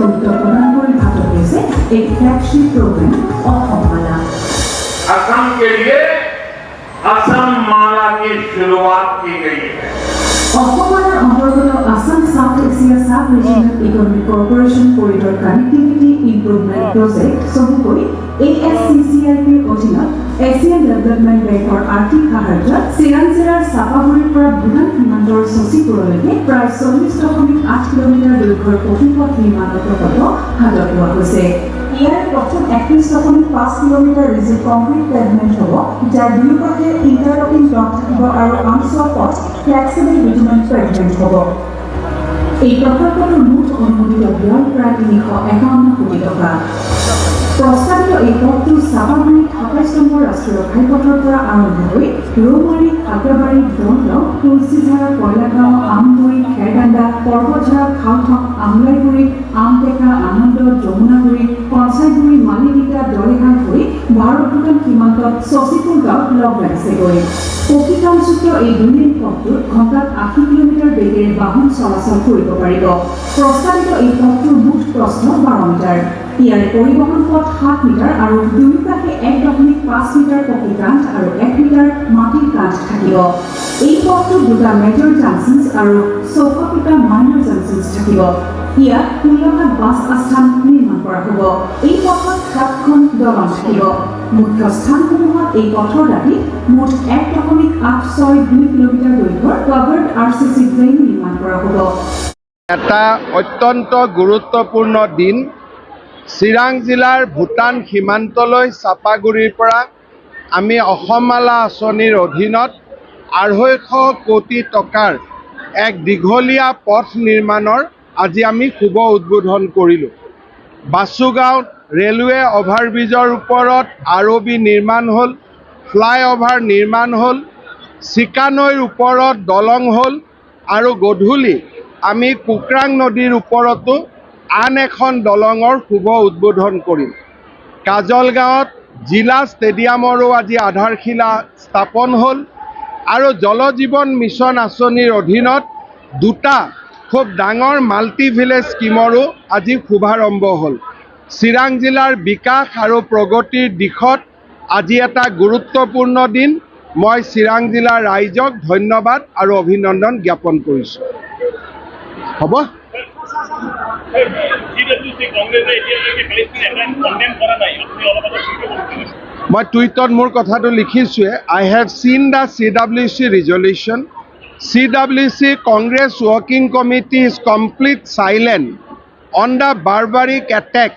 উদ্যোগ প্ৰদান কৰি হাতত লৈছে এক ফ্লেগশ্বিপ প্ৰগ্ৰেম অসম মালা। असम के लिए असम माला की शुरुआत की गई है। অসমৰ অন্তৰ্গত Assam south Asia sub regional economic corporation corridor connectivity improvement project চমুকৈ ASCCIPৰ অধীনত এছিয়ান ডেভেলপমেণ্ট বেংকৰ আৰ্থিক সাহায্যত চিৰাং জিলাৰ চাপাগুৰিৰ পৰা ভূটান সীমান্তৰ শশীপুৰলৈকে প্ৰায় 40.8 কিলোমিটাৰ দৈৰ্ঘ্যৰ পথিপথ নিৰ্মাণ প্ৰকল্প হাতত লোৱা হৈছে। ইয়াৰ প্ৰথম 31.5 কিলোমিটাৰ ৰিজিড কংক্ৰিট পেভমেণ্ট হ'ব, যাৰ দুয়োপাশে ইণ্টাৰলকিং ব্লক থাকিব আৰু আনছোৱা পথ ফ্লেক্সিবল বিটুমেন পেভমেণ্ট হ'ব। এই প্ৰকল্পটোৰ মুঠ অনুমোদিত ব্যয় প্ৰায় 351 কোটি টকা। প্ৰস্তাৱিত এই পথটো চাপাগুৰি 27 নম্বৰ ৰাষ্ট্ৰীয় ঘাইপথৰ পৰা আৰম্ভ হৈ ৰৌমাৰী, খাগৰাবাৰী, দনগাঁও, তুলসীঝাৰা, কয়লাগাঁও, আমগুৰি, খেৰকাণ্ডা, পৰ্বতঝাৰা, খাওথং, আমলাইগুৰি, আমটেকা, আনন্দ, যমুনাগুৰি, পঞ্চায়তগুৰি, মালিবিকা, দলেঘাট হৈ ভাৰত ভূটান সীমান্তত শশীপুৰ গাঁৱত লগ লাগিছেগৈ। পকীকামযুক্ত এই দুলেন পথটোত ঘণ্টাত 80 কিলোমিটাৰ বেগেৰে বাহন চলাচল কৰিব পাৰিব। প্ৰস্তাৱিত এই পথটোৰ মুঠ প্ৰস্থ 12 মিটাৰ। ইয়াৰ পৰিবহণ পথ 7 মিটাৰ আৰু দুয়োকাষে 1.5 মিটাৰ পকী কাঠ আৰু 1 মিটাৰ মাটিৰ কাঠ থাকিব। এই পথটোত 2টা মেজৰ জাংচনছ আৰু 64টা মাইনৰ জাংচনছ থাকিব। ইয়াত 16টা বাছ আস্থান নিৰ্মাণ কৰা হ'ব। এই পথত 7খন দলং থাকিব। মুখ্য স্থানসমূহত এই পথৰ দাবীত মুঠ 1.862 কিলোমিটাৰ দৈৰ্ঘ্যৰ কভাৰ্ড RCC ড্ৰেইন নিৰ্মাণ কৰা হ'ব। এটা অত্যন্ত গুৰুত্বপূৰ্ণ দিন। চিৰাং জিলাৰ ভূটান সীমান্তলৈ চাপাগুৰিৰ পৰা আমি অসম মালা আঁচনিৰ অধীনত 250 কোটি টকাৰ এক দীঘলীয়া পথ নিৰ্মাণৰ আজি আমি শুভ উদ্বোধন কৰিলোঁ। বাছুগাঁৱত ৰেলৱে অভাৰব্ৰিজৰ ওপৰত ROB নিৰ্মাণ হ'ল, ফ্লাইঅভাৰ নিৰ্মাণ হ'ল, চিকানৈৰ ওপৰত দলং হ'ল আৰু গধূলি আমি কুকৰাং নদীৰ ওপৰতো আন এখন দলঙৰ শুভ উদ্বোধন কৰিম। কাজলগাঁৱত জিলা ষ্টেডিয়ামৰো আজি আধাৰশিলা স্থাপন হ'ল আৰু জল জীৱন মিছন আঁচনিৰ অধীনত 2টা খুব ডাঙৰ মাল্টি ভিলেজ স্কিমৰো আজি শুভাৰম্ভ হ'ল। চিৰাং জিলাৰ বিকাশ আৰু প্ৰগতিৰ দিশত আজি এটা গুৰুত্বপূৰ্ণ দিন। মই চিৰাং জিলাৰ ৰাইজক ধন্যবাদ আৰু অভিনন্দন জ্ঞাপন কৰিছোঁ। হ'ব? মই টুইটত মোৰ কথাটো লিখিছোঁৱে। I have seen the CWC resolution. CWC Congress Working Committee is complete silent on the barbaric attack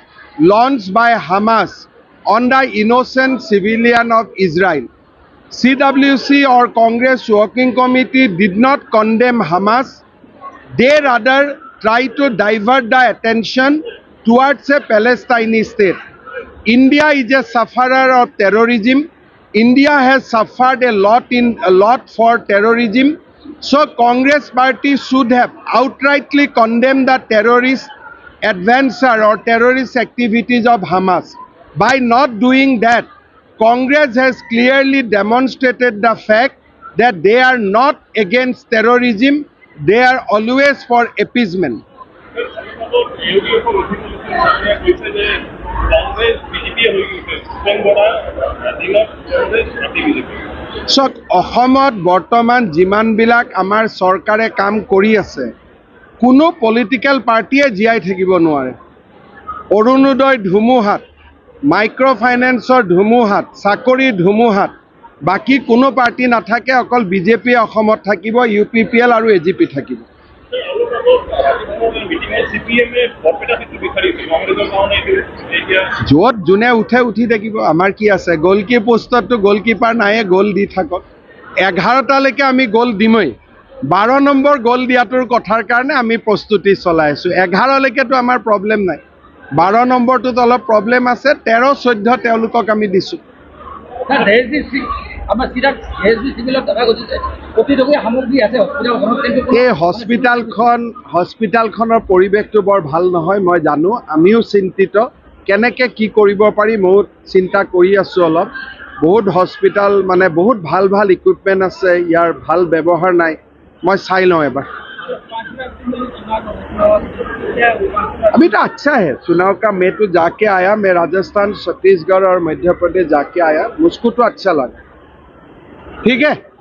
launched by Hamas on the innocent civilian of Israel. CWC or Congress Working Committee did not condemn Hamas. They rather try to divert the attention towards a Palestinian state. India is a sufferer of terrorism. India has suffered a lot for terrorism. So Congress party should have outrightly condemned the terrorist adventure or terrorist activities of Hamas. By not doing that, Congress has clearly demonstrated the fact that they are not against terrorism. They are always for appeasement. So, অসমত বৰ্তমান যিমানবিলাক আমাৰ চৰকাৰে কাম কৰি আছে, কোনো political পাৰ্টিয়ে জীয়াই থাকিব নোৱাৰে। অৰুণোদয় ধুমুহাত, মাইক্ৰ' ফাইনেন্সৰ ধুমুহাত, চাকৰিৰ ধুমুহাত বাকী কোনো পাৰ্টি নাথাকে, অকল বিজেপি অসমত থাকিব, UPPL আৰু AGP থাকিব। য'ত যোনে উঠে উঠি থাকিব, আমাৰ কি আছে? গ'লকি পোষ্টততো গ'লকিপাৰ নায়ে, গ'ল দি থাকক। 11টালৈকে আমি গ'ল দিমেই। 12 নম্বৰ গ'ল দিয়াটোৰ কথাৰ কাৰণে আমি প্ৰস্তুতি চলাই আছোঁ। 11লৈকেতো আমাৰ প্ৰব্লেম নাই। 12 নম্বৰটোত অলপ প্ৰব্লেম আছে। 13-14 তেওঁলোকক আমি দিছোঁ। এই হস্পিটালখনৰ পৰিৱেশটো বৰ ভাল নহয়, মই জানো। আমিও চিন্তিত, কেনেকৈ কি কৰিব পাৰি ময়ো চিন্তা কৰি আছোঁ অলপ। বহুত হস্পিটাল মানে বহুত ভাল ভাল ইকুইপমেণ্ট আছে, ইয়াৰ ভাল ব্যৱহাৰ নাই। মই চাই লওঁ এবাৰ। अभी तो अच्छा है चुनाव का। मैं तो जाके आया, मैं राजस्थान, छत्तीसगढ़ और मध्य प्रदेश जाके आया, मुझको तो अच्छा लगा। ठीक है।